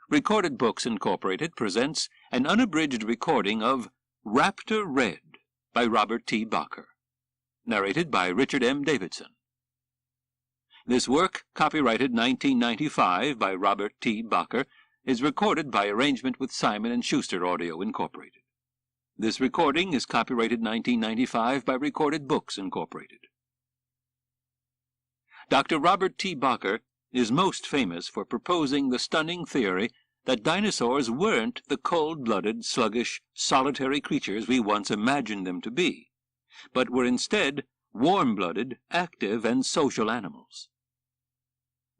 Recorded Books Incorporated presents an unabridged recording of Raptor Red by Robert T. Bakker, narrated by Richard M. Davidson. This work, copyrighted 1995 by Robert T. Bakker, is recorded by arrangement with Simon & Schuster Audio Incorporated. This recording is copyrighted 1995 by Recorded Books Incorporated. Dr. Robert T. Bakker is most famous for proposing the stunning theory that dinosaurs weren't the cold-blooded, sluggish, solitary creatures we once imagined them to be, but were instead warm-blooded, active, and social animals.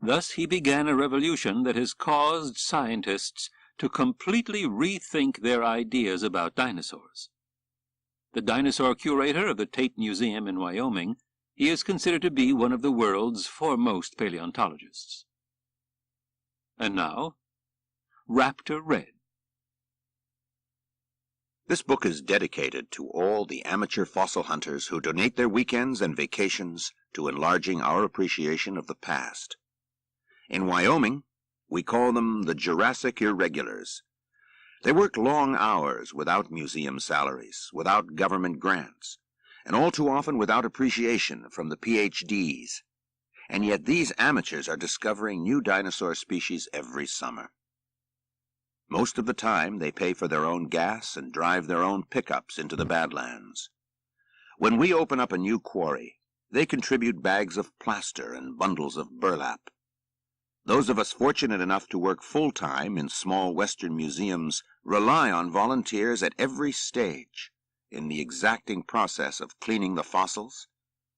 Thus he began a revolution that has caused scientists to completely rethink their ideas about dinosaurs. The dinosaur curator of the Tate Museum in Wyoming, he is considered to be one of the world's foremost paleontologists. And now, Raptor Red. This book is dedicated to all the amateur fossil hunters who donate their weekends and vacations to enlarging our appreciation of the past. In Wyoming, we call them the Jurassic Irregulars. They work long hours without museum salaries, without government grants, and all too often without appreciation from the PhDs. And yet these amateurs are discovering new dinosaur species every summer. Most of the time, they pay for their own gas and drive their own pickups into the Badlands. When we open up a new quarry, they contribute bags of plaster and bundles of burlap. Those of us fortunate enough to work full-time in small Western museums rely on volunteers at every stage in the exacting process of cleaning the fossils,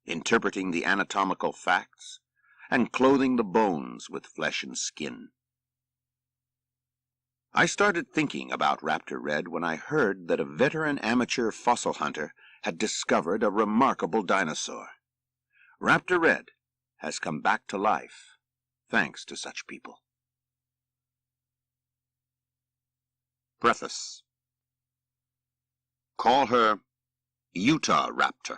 interpreting the anatomical facts, and clothing the bones with flesh and skin. I started thinking about Raptor Red when I heard that a veteran amateur fossil hunter had discovered a remarkable dinosaur. Raptor Red has come back to life, thanks to such people. Preface. Call her Utah Raptor.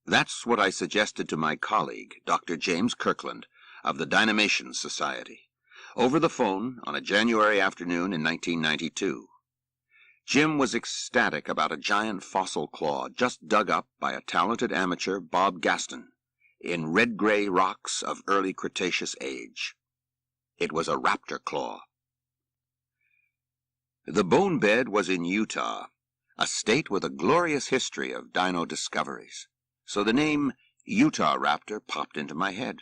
That's what I suggested to my colleague, Dr. James Kirkland, of the Dynamation Society, over the phone on a January afternoon in 1992. Jim was ecstatic about a giant fossil claw just dug up by a talented amateur, Bob Gaston, in red-gray rocks of early Cretaceous age. It was a raptor claw. The bone bed was in Utah, a state with a glorious history of dino discoveries, so the name Utah Raptor popped into my head.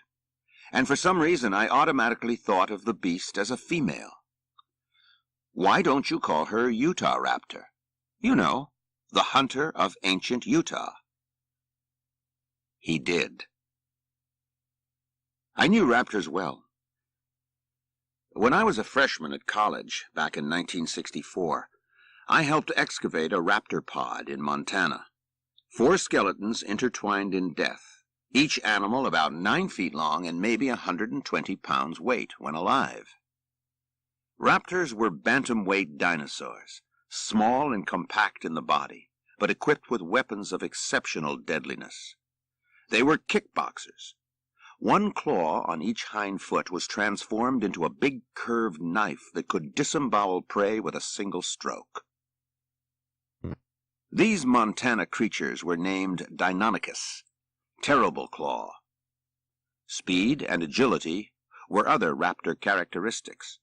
And for some reason I automatically thought of the beast as a female. Why don't you call her Utah Raptor? You know, the hunter of ancient Utah. He did. I knew raptors well. When I was a freshman at college, back in 1964, I helped excavate a raptor pod in Montana. 4 skeletons intertwined in death, each animal about 9 feet long and maybe 120 pounds weight when alive. Raptors were bantam-weight dinosaurs, small and compact in the body, but equipped with weapons of exceptional deadliness. They were kickboxers. 1 claw on each hind foot was transformed into a big curved knife that could disembowel prey with a single stroke. These Montana creatures were named Deinonychus, terrible claw. Speed and agility were other raptor characteristics.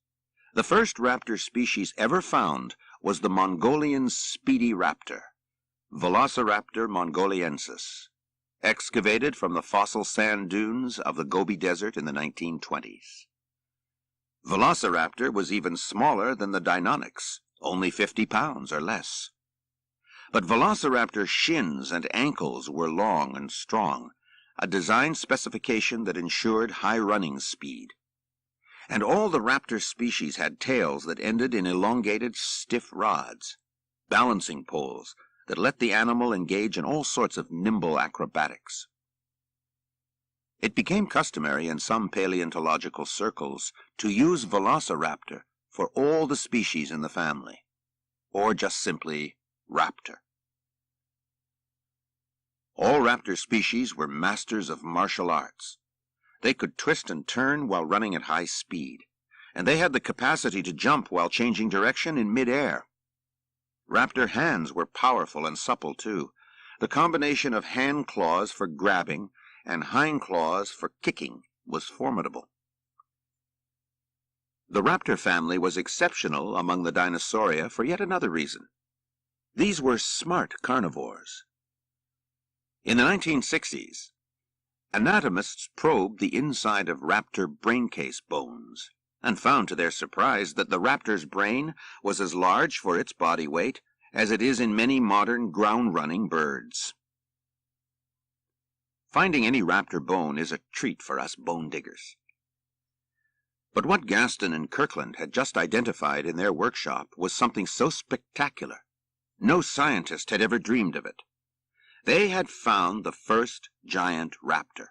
The first raptor species ever found was the Mongolian speedy raptor, Velociraptor mongoliensis, excavated from the fossil sand dunes of the Gobi Desert in the 1920s. Velociraptor was even smaller than the Deinonychus, only 50 pounds or less. But Velociraptor's shins and ankles were long and strong, a design specification that ensured high running speed. And all the raptor species had tails that ended in elongated, stiff rods, balancing poles that let the animal engage in all sorts of nimble acrobatics. It became customary in some paleontological circles to use Velociraptor for all the species in the family, or just simply raptor. All raptor species were masters of martial arts. They could twist and turn while running at high speed, and they had the capacity to jump while changing direction in midair. Raptor hands were powerful and supple, too. The combination of hand claws for grabbing and hind claws for kicking was formidable. The raptor family was exceptional among the Dinosauria for yet another reason. These were smart carnivores. In the 1960s, anatomists probed the inside of raptor braincase bones and found to their surprise that the raptor's brain was as large for its body weight as it is in many modern ground-running birds. Finding any raptor bone is a treat for us bone diggers. But what Gaston and Kirkland had just identified in their workshop was something so spectacular, no scientist had ever dreamed of it. They had found the first giant raptor.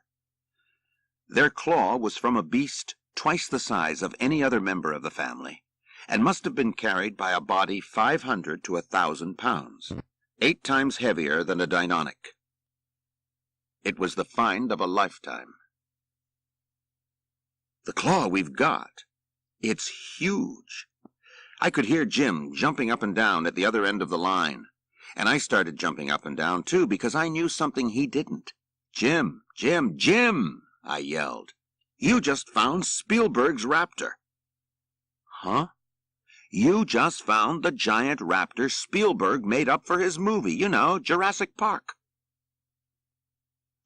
Their claw was from a beast twice the size of any other member of the family, and must have been carried by a body 500 to 1,000 pounds, 8 times heavier than a deinonych. It was the find of a lifetime. The claw we've got, it's huge. I could hear Jim jumping up and down at the other end of the line, and I started jumping up and down too because I knew something he didn't. "Jim, Jim, Jim!" I yelled. "You just found Spielberg's raptor." "Huh?" "You just found the giant raptor Spielberg made up for his movie, you know, Jurassic Park."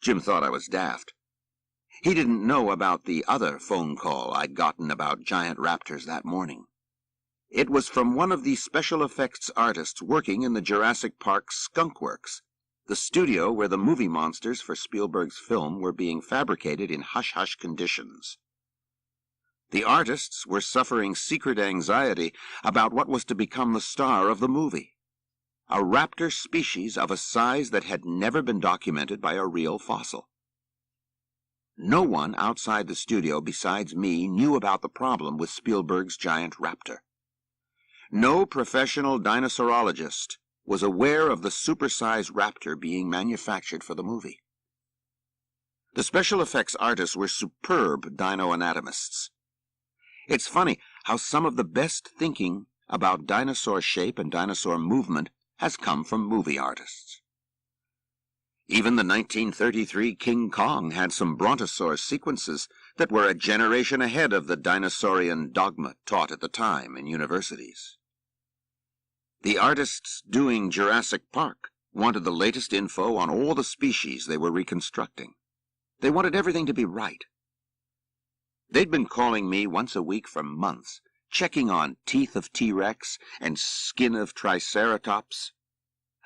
Jim thought I was daft. He didn't know about the other phone call I'd gotten about giant raptors that morning. It was from one of the special effects artists working in the Jurassic Park Skunk Works, the studio where the movie monsters for Spielberg's film were being fabricated in hush-hush conditions. The artists were suffering secret anxiety about what was to become the star of the movie, a raptor species of a size that had never been documented by a real fossil. No one outside the studio besides me knew about the problem with Spielberg's giant raptor. No professional dinosaurologist was aware of the supersized raptor being manufactured for the movie. The special effects artists were superb dino anatomists. It's funny how some of the best thinking about dinosaur shape and dinosaur movement has come from movie artists. Even the 1933 King Kong had some brontosaurus sequences that were a generation ahead of the dinosaurian dogma taught at the time in universities. The artists doing Jurassic Park wanted the latest info on all the species they were reconstructing. They wanted everything to be right. They'd been calling me once a week for months, checking on teeth of T-Rex and skin of Triceratops.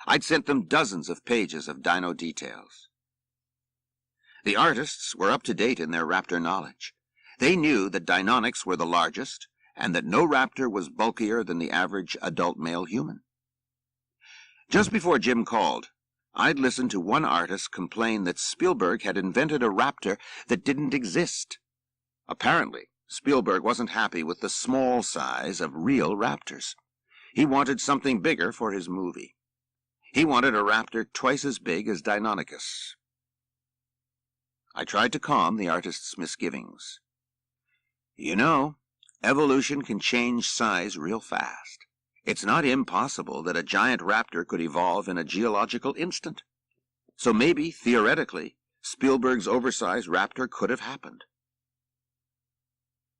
I'd sent them dozens of pages of dino details. The artists were up to date in their raptor knowledge. They knew that deinonychs were the largest, and that no raptor was bulkier than the average adult male human. Just before Jim called, I'd listened to one artist complain that Spielberg had invented a raptor that didn't exist. Apparently, Spielberg wasn't happy with the small size of real raptors. He wanted something bigger for his movie. He wanted a raptor twice as big as Deinonychus. I tried to calm the artist's misgivings. You know, evolution can change size real fast. It's not impossible that a giant raptor could evolve in a geological instant. So maybe, theoretically, Spielberg's oversized raptor could have happened.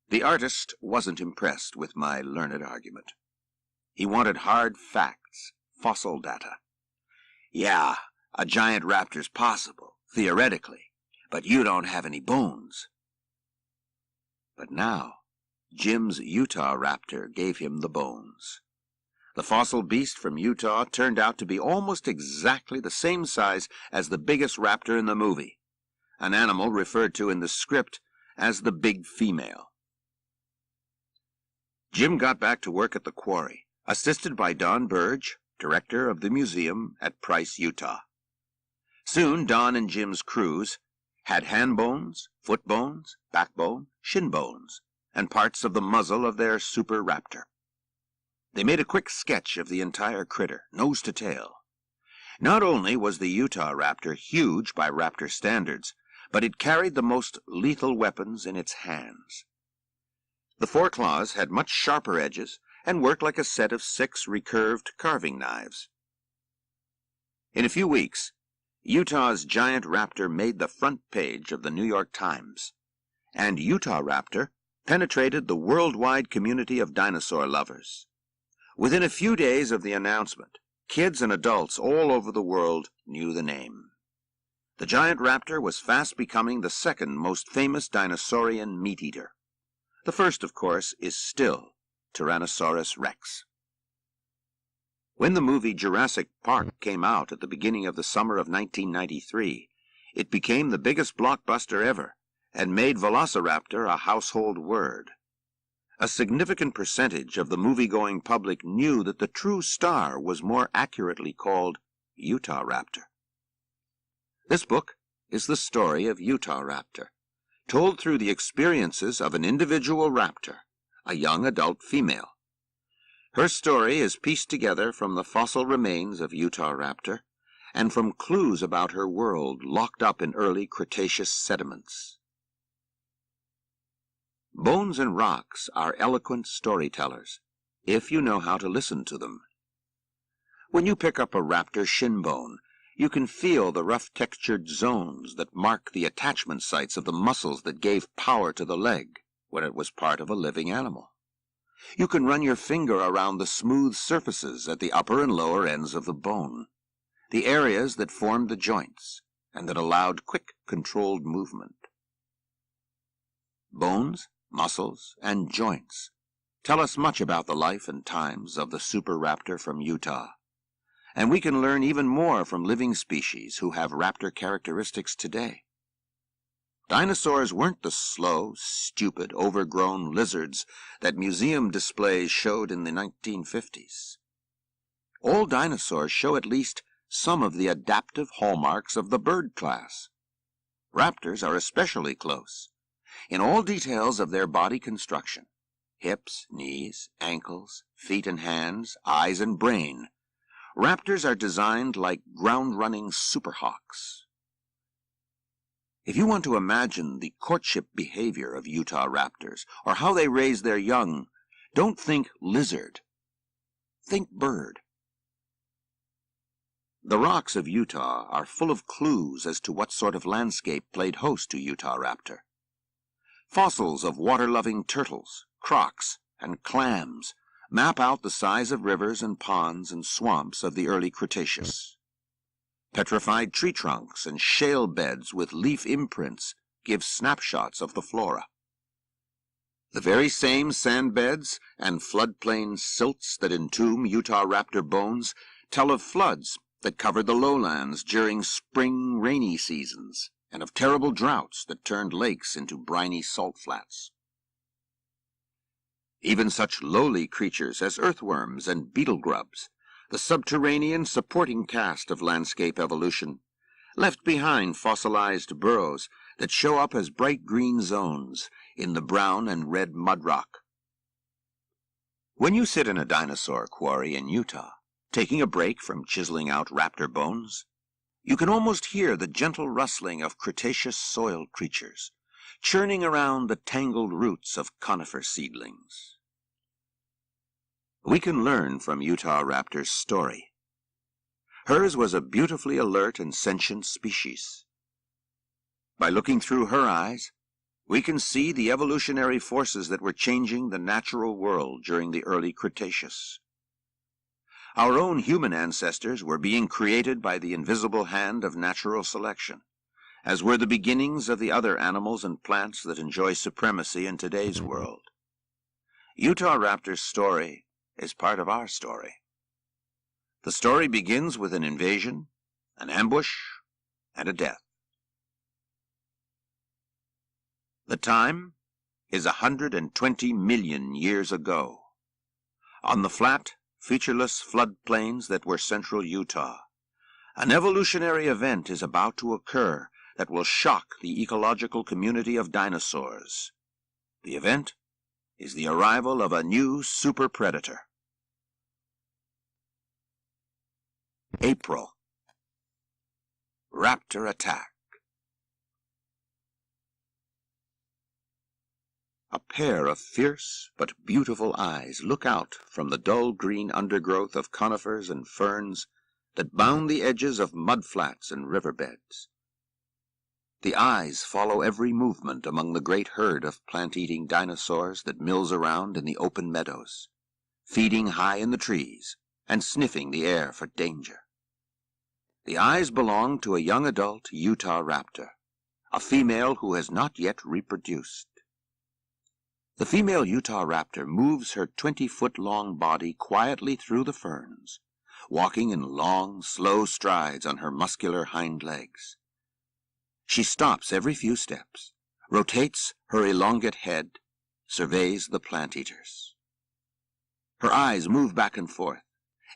The artist wasn't impressed with my learned argument. He wanted hard facts, fossil data. Yeah, a giant raptor's possible, theoretically, but you don't have any bones. But now, Jim's Utah raptor gave him the bones. The fossil beast from Utah turned out to be almost exactly the same size as the biggest raptor in the movie, an animal referred to in the script as the big female. Jim got back to work at the quarry, assisted by Don Burge, director of the museum at Price, Utah. Soon, Don and Jim's crews had hand bones, foot bones, backbone, shin bones, and parts of the muzzle of their super raptor. They made a quick sketch of the entire critter, nose to tail. Not only was the Utah raptor huge by raptor standards, but it carried the most lethal weapons in its hands. The foreclaws had much sharper edges and worked like a set of 6 recurved carving knives. In a few weeks, Utah's giant raptor made the front page of the New York Times, and Utah Raptor penetrated the worldwide community of dinosaur lovers. Within a few days of the announcement, kids and adults all over the world knew the name. The giant raptor was fast becoming the second most famous dinosaurian meat-eater. The first, of course, is still Tyrannosaurus rex. When the movie Jurassic Park came out at the beginning of the summer of 1993, it became the biggest blockbuster ever and made Velociraptor a household word. A significant percentage of the movie-going public knew that the true star was more accurately called Utah Raptor. This book is the story of Utah Raptor, told through the experiences of an individual raptor, a young adult female. Her story is pieced together from the fossil remains of Utah Raptor and from clues about her world locked up in early Cretaceous sediments. Bones and rocks are eloquent storytellers, if you know how to listen to them. When you pick up a raptor shin bone, you can feel the rough-textured zones that mark the attachment sites of the muscles that gave power to the leg when it was part of a living animal. You can run your finger around the smooth surfaces at the upper and lower ends of the bone, the areas that formed the joints and that allowed quick, controlled movement. Bones, muscles, and joints tell us much about the life and times of the super raptor from Utah, and we can learn even more from living species who have raptor characteristics today. Dinosaurs weren't the slow, stupid, overgrown lizards that museum displays showed in the 1950s. All dinosaurs show at least some of the adaptive hallmarks of the bird class. Raptors are especially close in all details of their body construction: hips, knees, ankles, feet and hands, eyes and brain. Raptors are designed like ground-running superhawks. If you want to imagine the courtship behavior of Utah raptors, or how they raise their young, don't think lizard. Think bird. The rocks of Utah are full of clues as to what sort of landscape played host to Utah Raptor. Fossils of water-loving turtles, crocs, and clams map out the size of rivers and ponds and swamps of the early Cretaceous. Petrified tree trunks and shale beds with leaf imprints give snapshots of the flora. The very same sand beds and floodplain silts that entomb Utah raptor bones tell of floods that covered the lowlands during spring rainy seasons, and of terrible droughts that turned lakes into briny salt flats. Even such lowly creatures as earthworms and beetle grubs, the subterranean supporting cast of landscape evolution, left behind fossilized burrows that show up as bright green zones in the brown and red mud rock. When you sit in a dinosaur quarry in Utah, taking a break from chiseling out raptor bones, you can almost hear the gentle rustling of Cretaceous soil creatures, churning around the tangled roots of conifer seedlings. We can learn from Utah Raptor's story. Hers was a beautifully alert and sentient species. By looking through her eyes, we can see the evolutionary forces that were changing the natural world during the early Cretaceous. Our own human ancestors were being created by the invisible hand of natural selection, as were the beginnings of the other animals and plants that enjoy supremacy in today's world. Utah Raptor's story is part of our story. The story begins with an invasion, an ambush, and a death. The time is 120 million years ago. On the flat, featureless floodplains that were central Utah, an evolutionary event is about to occur that will shock the ecological community of dinosaurs. The event is the arrival of a new super predator. April. Raptor attack. A pair of fierce but beautiful eyes look out from the dull green undergrowth of conifers and ferns that bound the edges of mudflats and riverbeds. The eyes follow every movement among the great herd of plant-eating dinosaurs that mills around in the open meadows, feeding high in the trees and sniffing the air for danger. The eyes belong to a young adult Utah raptor, a female who has not yet reproduced. The female Utah raptor moves her 20-foot-long body quietly through the ferns, walking in long, slow strides on her muscular hind legs. She stops every few steps, rotates her elongate head, surveys the plant-eaters. Her eyes move back and forth,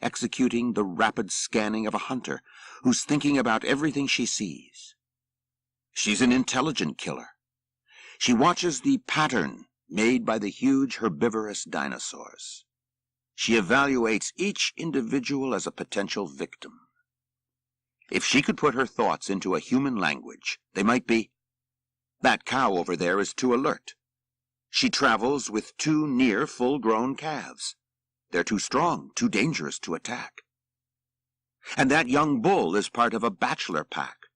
executing the rapid scanning of a hunter who's thinking about everything she sees. She's an intelligent killer. She watches the pattern made by the huge herbivorous dinosaurs. She evaluates each individual as a potential victim. If she could put her thoughts into a human language, they might be, "That cow over there is too alert. She travels with two near full-grown calves. They're too strong, too dangerous to attack. And that young bull is part of a bachelor pack,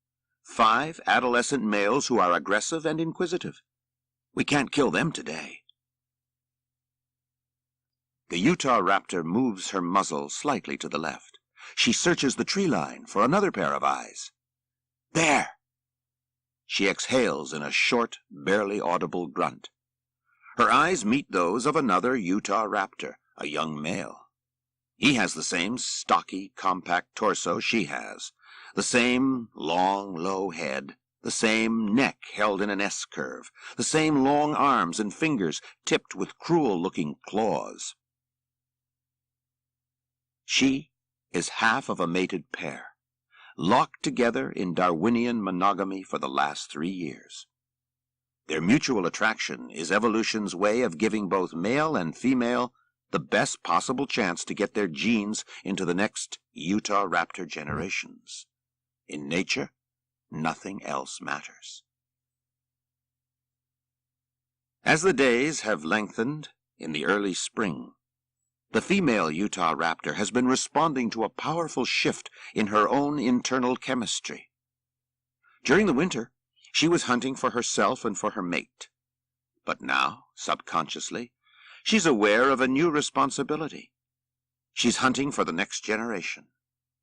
5 adolescent males who are aggressive and inquisitive. We can't kill them today." The Utah raptor moves her muzzle slightly to the left. She searches the tree line for another pair of eyes. There! She exhales in a short, barely audible grunt. Her eyes meet those of another Utah raptor, a young male. He has the same stocky, compact torso she has, the same long, low head, the same neck held in an S-curve, the same long arms and fingers tipped with cruel-looking claws. She is half of a mated pair, locked together in Darwinian monogamy for the last 3 years. Their mutual attraction is evolution's way of giving both male and female the best possible chance to get their genes into the next Utah raptor generations. In nature, nothing else matters. As the days have lengthened in the early spring, the female Utah raptor has been responding to a powerful shift in her own internal chemistry. During the winter, she was hunting for herself and for her mate. But now, subconsciously, she's aware of a new responsibility. She's hunting for the next generation.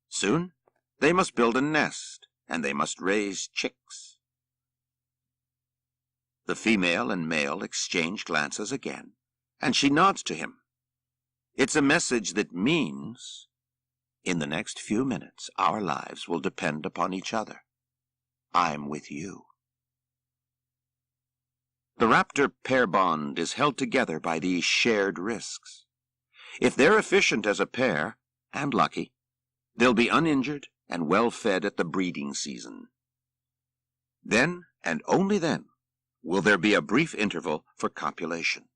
Soon, they must build a nest, and they must raise chicks. The female and male exchange glances again, and she nods to him. It's a message that means, in the next few minutes, our lives will depend upon each other. I'm with you. The raptor pair bond is held together by these shared risks. If they're efficient as a pair, and lucky, they'll be uninjured and well-fed at the breeding season. Then, and only then, will there be a brief interval for copulation.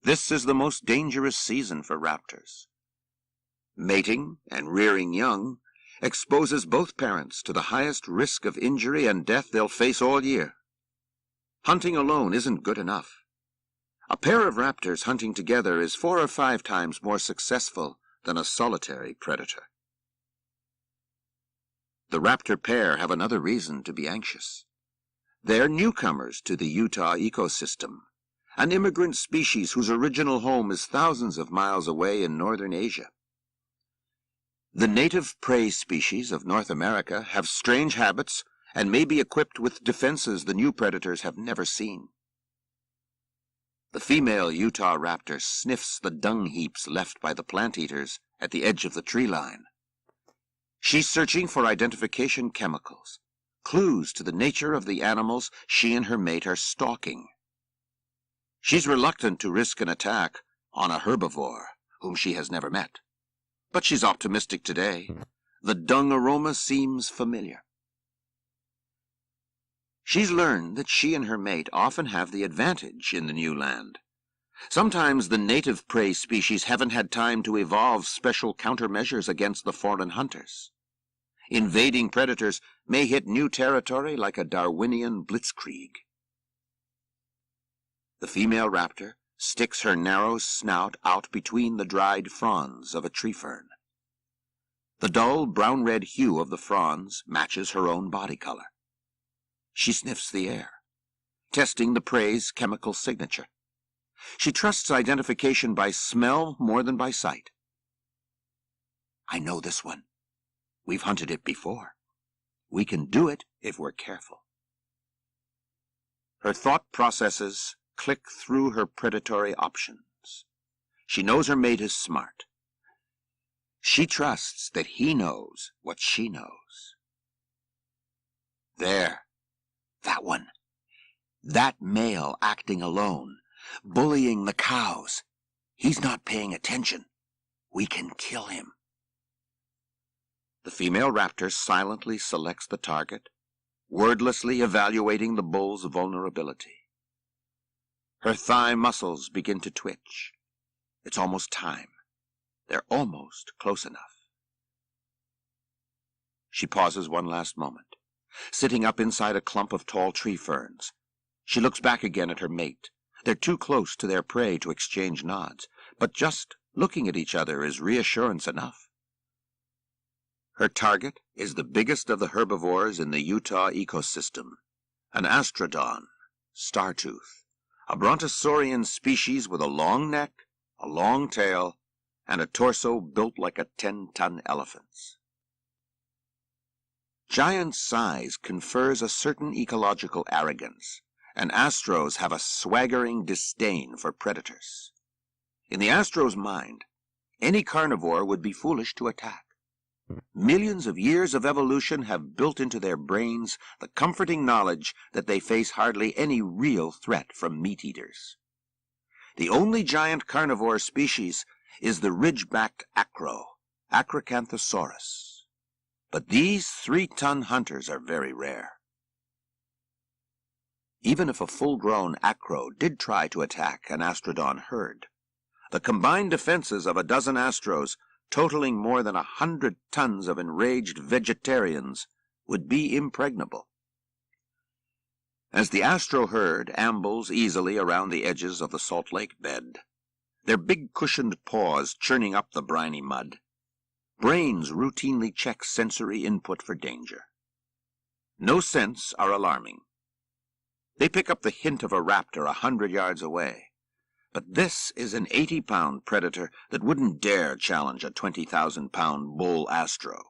This is the most dangerous season for raptors. Mating and rearing young exposes both parents to the highest risk of injury and death they'll face all year. Hunting alone isn't good enough. A pair of raptors hunting together is 4 or 5 times more successful than a solitary predator. The raptor pair have another reason to be anxious. They're newcomers to the Utah ecosystem, an immigrant species whose original home is thousands of miles away in northern Asia. The native prey species of North America have strange habits and may be equipped with defenses the new predators have never seen. The female Utah raptor sniffs the dung heaps left by the plant-eaters at the edge of the tree line. She's searching for identification chemicals, clues to the nature of the animals she and her mate are stalking. She's reluctant to risk an attack on a herbivore whom she has never met. But she's optimistic today. The dung aroma seems familiar. She's learned that she and her mate often have the advantage in the new land. Sometimes the native prey species haven't had time to evolve special countermeasures against the foreign hunters. Invading predators may hit new territory like a Darwinian blitzkrieg. The female raptor sticks her narrow snout out between the dried fronds of a tree fern. The dull brown-red hue of the fronds matches her own body color. She sniffs the air, testing the prey's chemical signature. She trusts identification by smell more than by sight. I know this one. We've hunted it before. We can do it if we're careful. Her thought processes click through her predatory options. She knows her mate is smart. She trusts that he knows what she knows. There, that one. That male acting alone, bullying the cows. He's not paying attention. We can kill him. The female raptor silently selects the target, wordlessly evaluating the bull's vulnerability. Her thigh muscles begin to twitch. It's almost time. They're almost close enough. She pauses one last moment, sitting up inside a clump of tall tree ferns. She looks back again at her mate. They're too close to their prey to exchange nods, but just looking at each other is reassurance enough. Her target is the biggest of the herbivores in the Utah ecosystem, an astrodon, startooth, a brontosaurian species with a long neck, a long tail, and a torso built like a 10-ton elephant's. Giant size confers a certain ecological arrogance, and astros have a swaggering disdain for predators. In the astro's mind, any carnivore would be foolish to attack. Millions of years of evolution have built into their brains the comforting knowledge that they face hardly any real threat from meat-eaters. The only giant carnivore species is the ridge-backed acro, Acrocanthosaurus. But these 3-ton hunters are very rare. Even if a full-grown acro did try to attack an astrodon herd, the combined defenses of a dozen astros, totaling more than 100 tons of enraged vegetarians, would be impregnable. As the astro herd ambles easily around the edges of the Salt Lake bed, their big cushioned paws churning up the briny mud, brains routinely check sensory input for danger. No scents are alarming. They pick up the hint of a raptor 100 yards away. But this is an 80-pound predator that wouldn't dare challenge a 20,000-pound bull astro.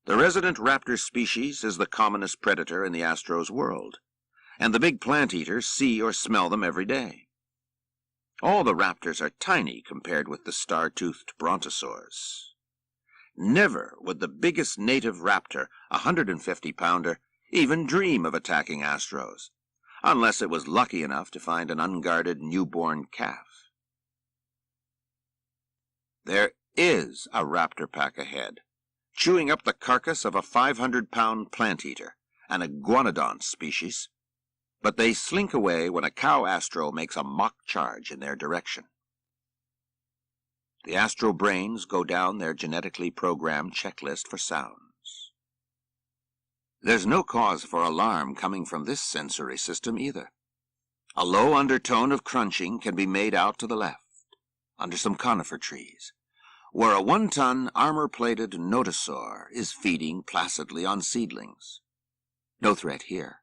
The resident raptor species is the commonest predator in the astro's world, and the big plant eaters see or smell them every day. All the raptors are tiny compared with the star-toothed brontosaurs. Never would the biggest native raptor, a 150-pounder, even dream of attacking astros, unless it was lucky enough to find an unguarded newborn calf. There is a raptor pack ahead, chewing up the carcass of a 500-pound plant eater, an iguanodon species, but they slink away when a cow astro makes a mock charge in their direction. The astro brains go down their genetically programmed checklist for sounds. There's no cause for alarm coming from this sensory system either. A low undertone of crunching can be made out to the left, under some conifer trees, where a 1-ton armor-plated nodosaur is feeding placidly on seedlings. No threat here.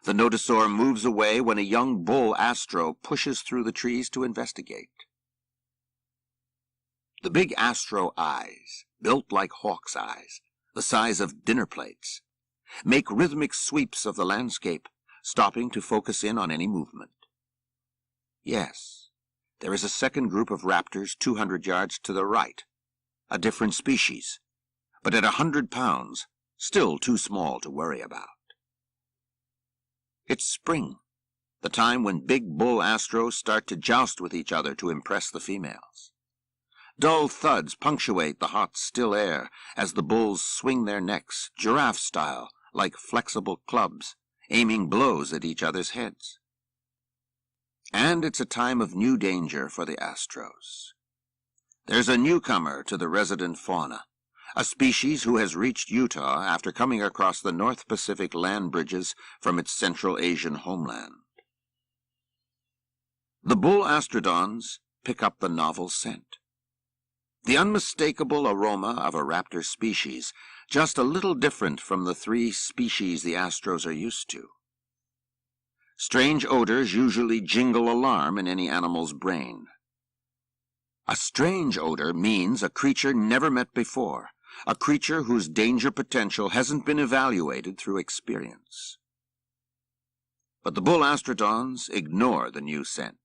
The nodosaur moves away when a young bull astro pushes through the trees to investigate. The big astro eyes, built like hawk's eyes, the size of dinner plates, make rhythmic sweeps of the landscape, stopping to focus in on any movement. Yes, there is a second group of raptors 200 yards to the right, a different species, but at 100 pounds, still too small to worry about. It's spring, the time when big bull astros start to joust with each other to impress the females. Dull thuds punctuate the hot, still air as the bulls swing their necks, giraffe-style, like flexible clubs, aiming blows at each other's heads. And it's a time of new danger for the astros. There's a newcomer to the resident fauna, a species who has reached Utah after coming across the North Pacific land bridges from its Central Asian homeland. The bull astrodons pick up the novel scent. The unmistakable aroma of a raptor species, just a little different from the three species the astros are used to. Strange odors usually jingle alarm in any animal's brain. A strange odor means a creature never met before, a creature whose danger potential hasn't been evaluated through experience. But the bull astrodons ignore the new scent.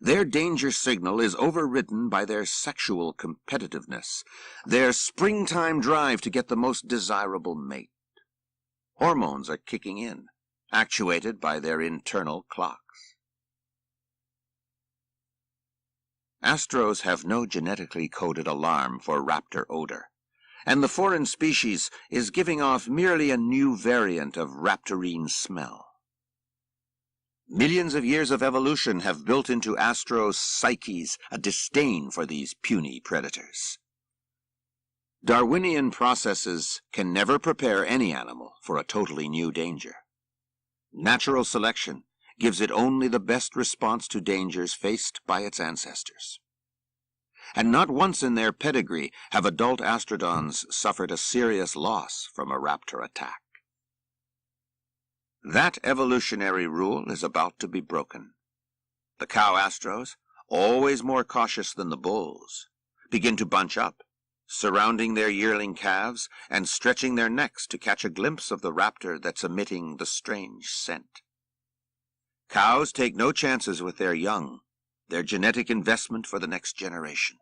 Their danger signal is overridden by their sexual competitiveness, their springtime drive to get the most desirable mate. Hormones are kicking in, actuated by their internal clocks. Astros have no genetically coded alarm for raptor odor, and the foreign species is giving off merely a new variant of raptorine smell. Millions of years of evolution have built into astros' psyches a disdain for these puny predators. Darwinian processes can never prepare any animal for a totally new danger. Natural selection gives it only the best response to dangers faced by its ancestors. And not once in their pedigree have adult astrodons suffered a serious loss from a raptor attack. That evolutionary rule is about to be broken. The cow astros, always more cautious than the bulls, begin to bunch up, surrounding their yearling calves and stretching their necks to catch a glimpse of the raptor that's emitting the strange scent. Cows take no chances with their young, their genetic investment for the next generation.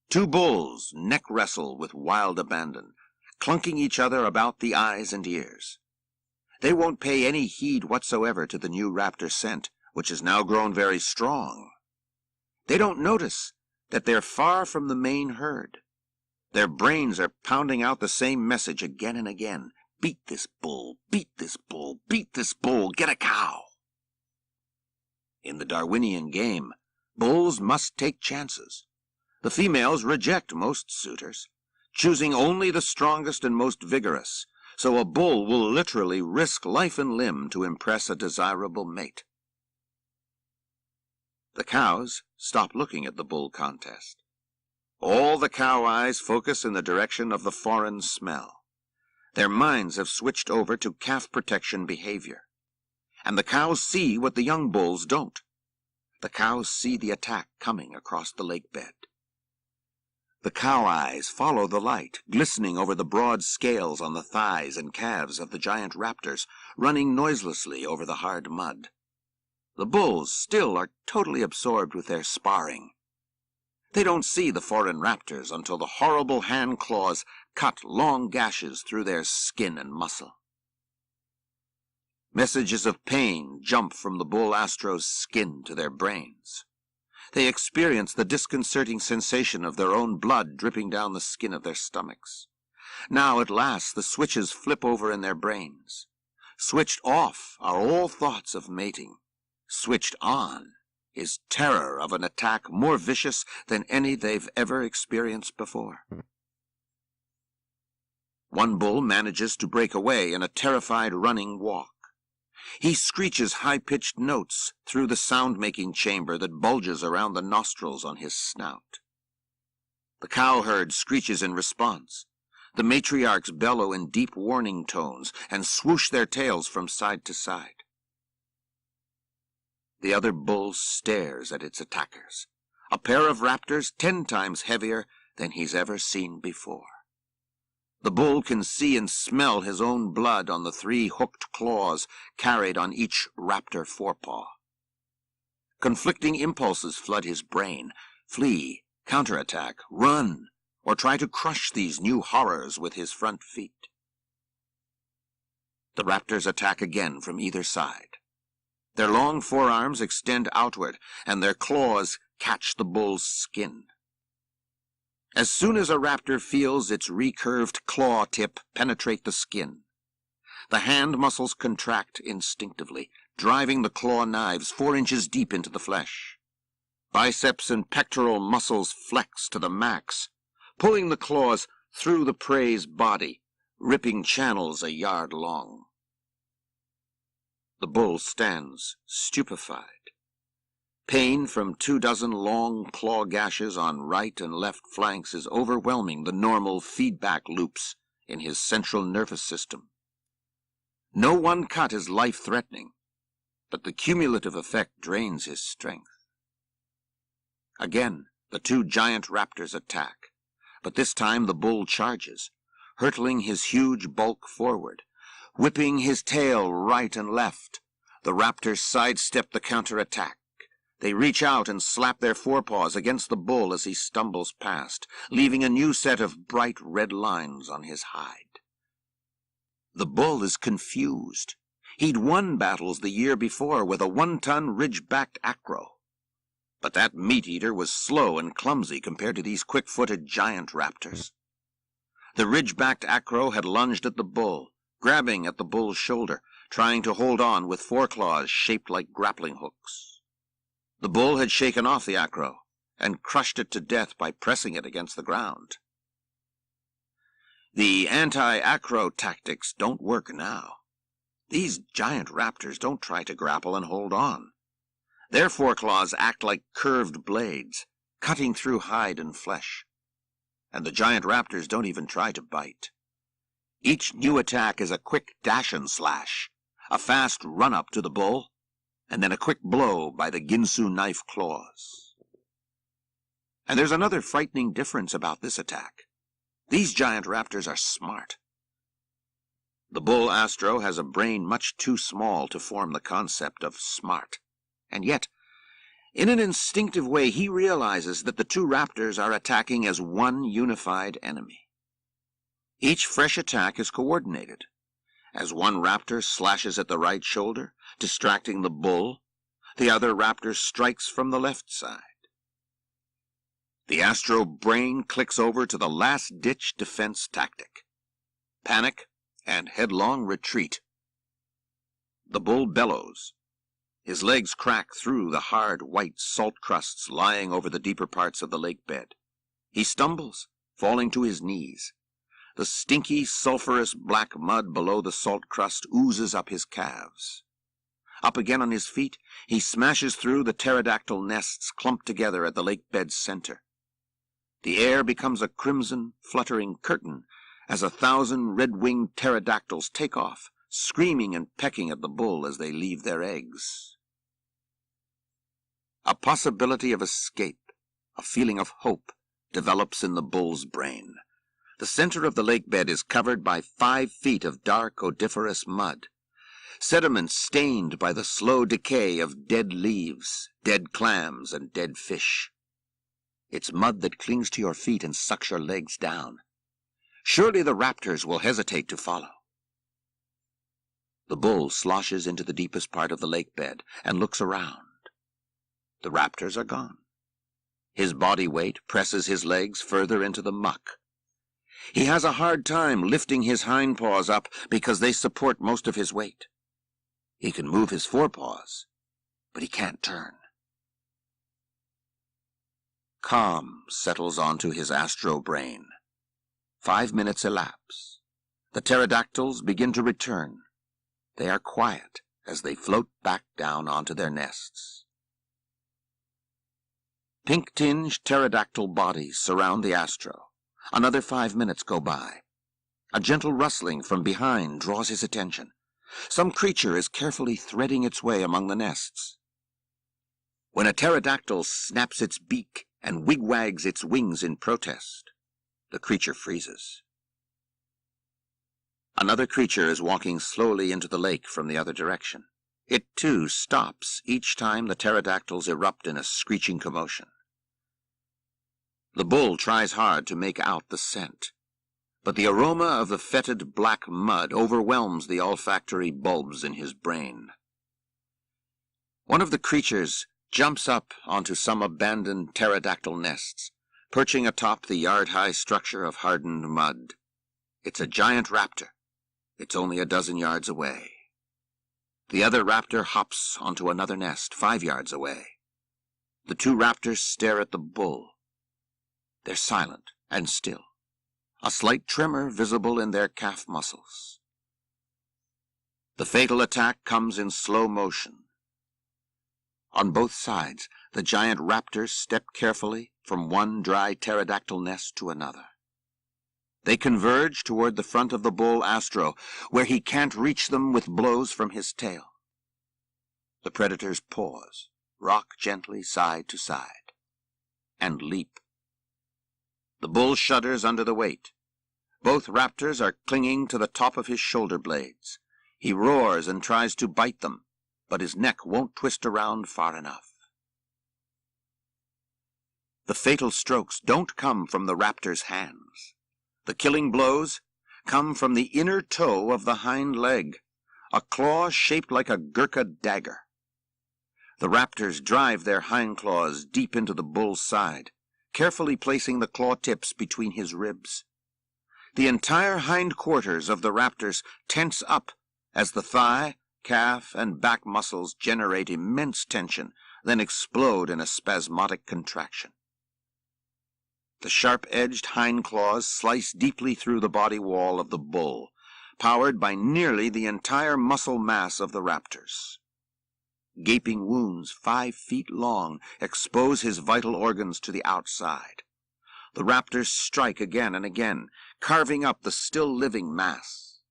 Two bulls neck wrestle with wild abandon, clunking each other about the eyes and ears. They won't pay any heed whatsoever to the new raptor scent, which has now grown very strong. They don't notice that they're far from the main herd. Their brains are pounding out the same message again and again. Beat this bull, beat this bull, beat this bull, get a cow. In the Darwinian game, bulls must take chances. The females reject most suitors, choosing only the strongest and most vigorous, so a bull will literally risk life and limb to impress a desirable mate. The cows stop looking at the bull contest. All the cow eyes focus in the direction of the foreign smell. Their minds have switched over to calf protection behavior. And the cows see what the young bulls don't. The cows see the attack coming across the lake bed. The cow eyes follow the light, glistening over the broad scales on the thighs and calves of the giant raptors, running noiselessly over the hard mud. The bulls still are totally absorbed with their sparring. They don't see the foreign raptors until the horrible hand claws cut long gashes through their skin and muscle. Messages of pain jump from the bull astro's skin to their brains. They experience the disconcerting sensation of their own blood dripping down the skin of their stomachs. Now at last the switches flip over in their brains. Switched off are all thoughts of mating. Switched on is terror of an attack more vicious than any they've ever experienced before. One bull manages to break away in a terrified running walk. He screeches high-pitched notes through the sound-making chamber that bulges around the nostrils on his snout. The cow herd screeches in response. The matriarchs bellow in deep warning tones and swoosh their tails from side to side. The other bull stares at its attackers, a pair of raptors 10 times heavier than he's ever seen before. The bull can see and smell his own blood on the 3 hooked claws carried on each raptor forepaw. Conflicting impulses flood his brain. Flee, counterattack, run, or try to crush these new horrors with his front feet. The raptors attack again from either side. Their long forearms extend outward, and their claws catch the bull's skin. As soon as a raptor feels its recurved claw tip penetrate the skin, the hand muscles contract instinctively, driving the claw knives 4 inches deep into the flesh. Biceps and pectoral muscles flex to the max, pulling the claws through the prey's body, ripping channels a yard long. The bull stands stupefied. Pain from 24 long claw gashes on right and left flanks is overwhelming the normal feedback loops in his central nervous system. No one cut is life-threatening, but the cumulative effect drains his strength. Again, the two giant raptors attack, but this time the bull charges, hurtling his huge bulk forward, whipping his tail right and left. The raptors sidestep the counterattack. They reach out and slap their forepaws against the bull as he stumbles past, leaving a new set of bright red lines on his hide. The bull is confused. He'd won battles the year before with a 1-ton ridge-backed acro. But that meat-eater was slow and clumsy compared to these quick-footed giant raptors. The ridge-backed acro had lunged at the bull, grabbing at the bull's shoulder, trying to hold on with foreclaws shaped like grappling hooks. The bull had shaken off the acro and crushed it to death by pressing it against the ground. The anti-acro tactics don't work now. These giant raptors don't try to grapple and hold on. Their foreclaws act like curved blades, cutting through hide and flesh. And the giant raptors don't even try to bite. Each new attack is a quick dash and slash, a fast run-up to the bull, and then a quick blow by the Ginsu knife claws. And there's another frightening difference about this attack. These giant raptors are smart. The bull astro has a brain much too small to form the concept of smart. And yet, in an instinctive way, he realizes that the two raptors are attacking as one unified enemy. Each fresh attack is coordinated. As one raptor slashes at the right shoulder, distracting the bull, the other raptor strikes from the left side. The astro brain clicks over to the last-ditch defense tactic: panic and headlong retreat. The bull bellows. His legs crack through the hard white salt crusts lying over the deeper parts of the lake bed. He stumbles, falling to his knees. The stinky, sulphurous black mud below the salt crust oozes up his calves. Up again on his feet, he smashes through the pterodactyl nests clumped together at the lake bed's center. The air becomes a crimson, fluttering curtain as 1,000 red-winged pterodactyls take off, screaming and pecking at the bull as they leave their eggs. A possibility of escape, a feeling of hope, develops in the bull's brain. The center of the lake bed is covered by 5 feet of dark odoriferous mud, sediment stained by the slow decay of dead leaves, dead clams, and dead fish. It's mud that clings to your feet and sucks your legs down. Surely the raptors will hesitate to follow. The bull sloshes into the deepest part of the lake bed and looks around. The raptors are gone. His body weight presses his legs further into the muck. He has a hard time lifting his hindpaws up because they support most of his weight. He can move his forepaws, but he can't turn. Calm settles onto his astro brain. 5 minutes elapse. The pterodactyls begin to return. They are quiet as they float back down onto their nests. Pink-tinged pterodactyl bodies surround the astro. Another 5 minutes go by. A gentle rustling from behind draws his attention. Some creature is carefully threading its way among the nests. When a pterodactyl snaps its beak and wigwags its wings in protest, the creature freezes. Another creature is walking slowly into the lake from the other direction. It, too, stops each time the pterodactyls erupt in a screeching commotion. The bull tries hard to make out the scent, but the aroma of the fetid black mud overwhelms the olfactory bulbs in his brain. One of the creatures jumps up onto some abandoned pterodactyl nests, perching atop the yard-high structure of hardened mud. It's a giant raptor. It's only a dozen yards away. The other raptor hops onto another nest 5 yards away. The two raptors stare at the bull. They're silent and still, a slight tremor visible in their calf muscles. The fatal attack comes in slow motion. On both sides, the giant raptors step carefully from one dry pterodactyl nest to another. They converge toward the front of the bull Astro, where he can't reach them with blows from his tail. The predators pause, rock gently side to side, and leap. The bull shudders under the weight. Both raptors are clinging to the top of his shoulder blades. He roars and tries to bite them, but his neck won't twist around far enough. The fatal strokes don't come from the raptor's hands. The killing blows come from the inner toe of the hind leg, a claw shaped like a Gurkha dagger. The raptors drive their hind claws deep into the bull's side, carefully placing the claw tips between his ribs. The entire hindquarters of the raptors tense up as the thigh, calf, and back muscles generate immense tension, then explode in a spasmodic contraction. The sharp-edged hind claws slice deeply through the body wall of the bull, powered by nearly the entire muscle mass of the raptors. Gaping wounds 5 feet long expose his vital organs to the outside. The raptors strike again and again, carving up the still-living mass.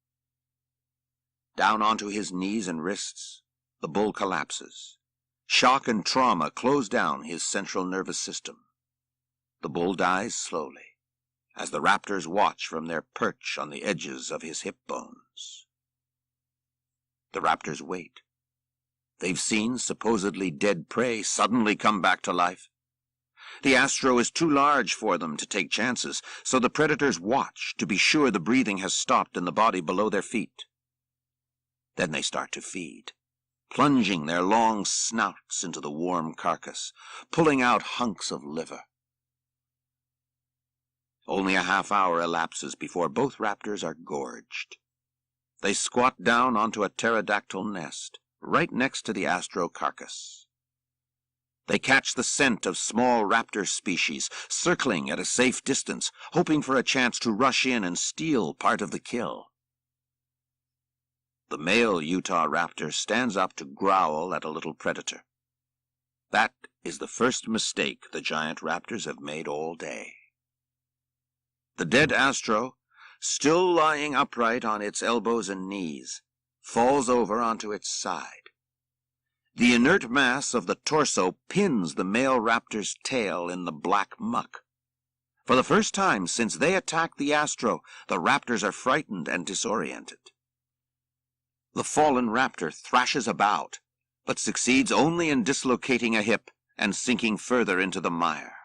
Down onto his knees and wrists, the bull collapses. Shock and trauma close down his central nervous system. The bull dies slowly, as the raptors watch from their perch on the edges of his hip bones. The raptors wait. They've seen supposedly dead prey suddenly come back to life. The Astro is too large for them to take chances, so the predators watch to be sure the breathing has stopped in the body below their feet. Then they start to feed, plunging their long snouts into the warm carcass, pulling out hunks of liver. Only a half hour elapses before both raptors are gorged. They squat down onto a pterodactyl nest, right next to the Astro carcass. They catch the scent of small raptor species, circling at a safe distance, hoping for a chance to rush in and steal part of the kill. The male Utah raptor stands up to growl at a little predator. That is the first mistake the giant raptors have made all day. The dead Astro, still lying upright on its elbows and knees, falls over onto its side. The inert mass of the torso pins the male raptor's tail in the black muck. For the first time since they attacked the Astro, the raptors are frightened and disoriented. The fallen raptor thrashes about, but succeeds only in dislocating a hip and sinking further into the mire.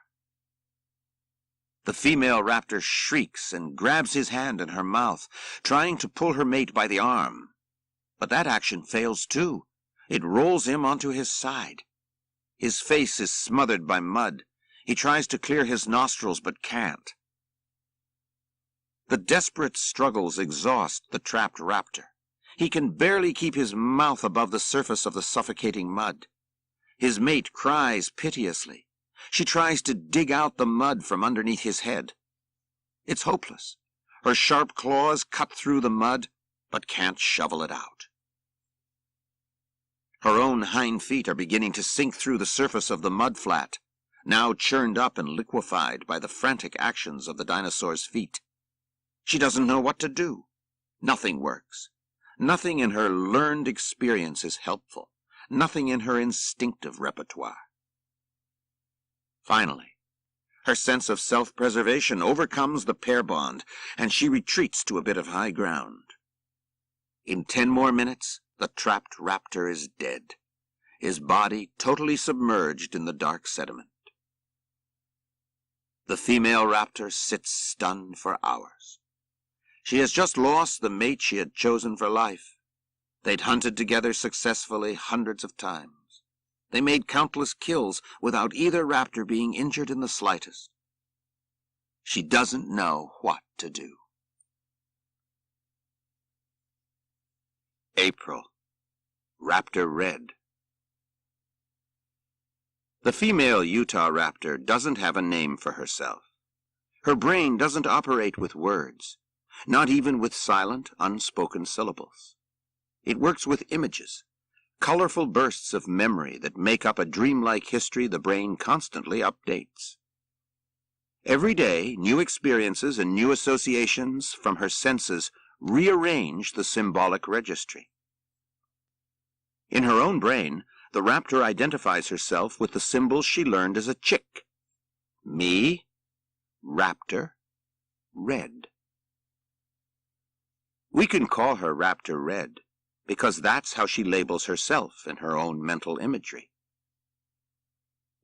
The female raptor shrieks and grabs his hand in her mouth, trying to pull her mate by the arm. But that action fails too. It rolls him onto his side. His face is smothered by mud. He tries to clear his nostrils but can't. The desperate struggles exhaust the trapped raptor. He can barely keep his mouth above the surface of the suffocating mud. His mate cries piteously. She tries to dig out the mud from underneath his head. It's hopeless. Her sharp claws cut through the mud, but can't shovel it out. Her own hind feet are beginning to sink through the surface of the mud flat, now churned up and liquefied by the frantic actions of the dinosaur's feet. She doesn't know what to do. Nothing works. Nothing in her learned experience is helpful. Nothing in her instinctive repertoire. Finally, her sense of self-preservation overcomes the pair bond, and she retreats to a bit of high ground. In 10 more minutes, the trapped raptor is dead, his body totally submerged in the dark sediment. The female raptor sits stunned for hours. She has just lost the mate she had chosen for life. They'd hunted together successfully hundreds of times. They made countless kills without either raptor being injured in the slightest. She doesn't know what to do. April. Raptor Red. The female Utah raptor doesn't have a name for herself. Her brain doesn't operate with words, not even with silent, unspoken syllables. It works with images, colorful bursts of memory that make up a dreamlike history the brain constantly updates. Every day, new experiences and new associations from her senses rearrange the symbolic registry. In her own brain, the raptor identifies herself with the symbols she learned as a chick. Me, Raptor, Red. We can call her Raptor Red because that's how she labels herself in her own mental imagery.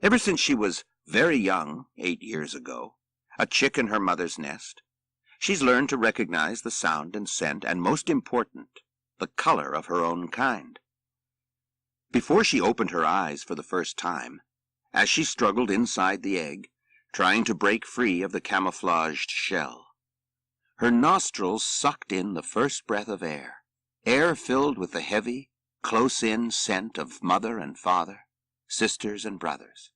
Ever since she was very young, 8 years ago, a chick in her mother's nest, she's learned to recognize the sound and scent, and most important, the color of her own kind. Before she opened her eyes for the first time, as she struggled inside the egg, trying to break free of the camouflaged shell, her nostrils sucked in the first breath of air, air filled with the heavy, close-in scent of mother and father, sisters and brothers.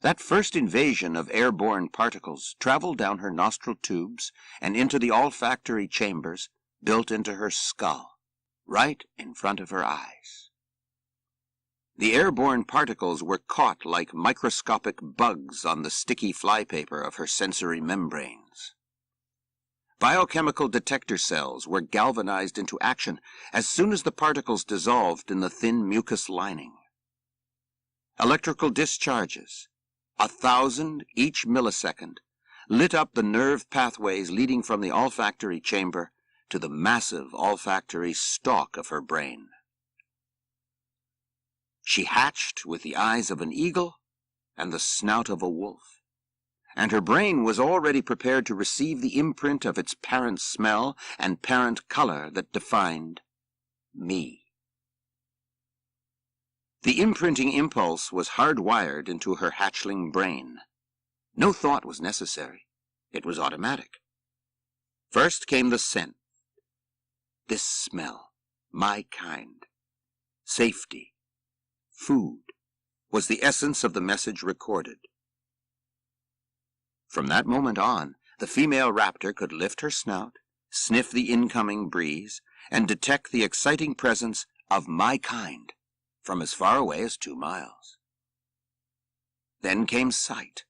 That first invasion of airborne particles traveled down her nostril tubes and into the olfactory chambers built into her skull, right in front of her eyes. The airborne particles were caught like microscopic bugs on the sticky flypaper of her sensory membranes. Biochemical detector cells were galvanized into action as soon as the particles dissolved in the thin mucus lining. Electrical discharges, 1,000 each millisecond, lit up the nerve pathways leading from the olfactory chamber to the massive olfactory stalk of her brain. She hatched with the eyes of an eagle and the snout of a wolf, and her brain was already prepared to receive the imprint of its parent smell and parent color that defined me. The imprinting impulse was hardwired into her hatchling brain. No thought was necessary. It was automatic. First came the scent. This smell, my kind, safety, food, was the essence of the message recorded. From that moment on, the female raptor could lift her snout, sniff the incoming breeze, and detect the exciting presence of my kind from as far away as 2 miles. Then came sight.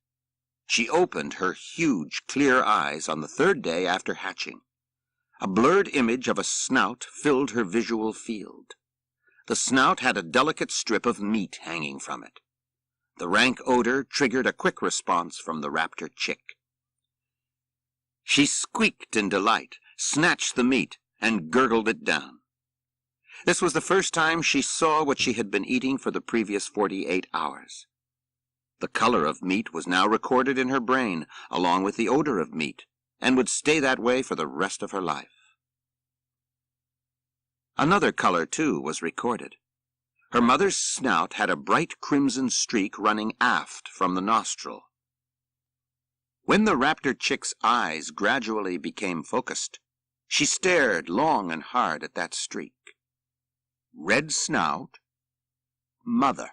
She opened her huge, clear eyes on the 3rd day after hatching. A blurred image of a snout filled her visual field. The snout had a delicate strip of meat hanging from it. The rank odor triggered a quick response from the raptor chick. She squeaked in delight, snatched the meat, and gurgled it down. This was the first time she saw what she had been eating for the previous 48 hours. The color of meat was now recorded in her brain, along with the odor of meat, and would stay that way for the rest of her life. Another color, too, was recorded. Her mother's snout had a bright crimson streak running aft from the nostril. When the raptor chick's eyes gradually became focused, she stared long and hard at that streak. Red snout, mother.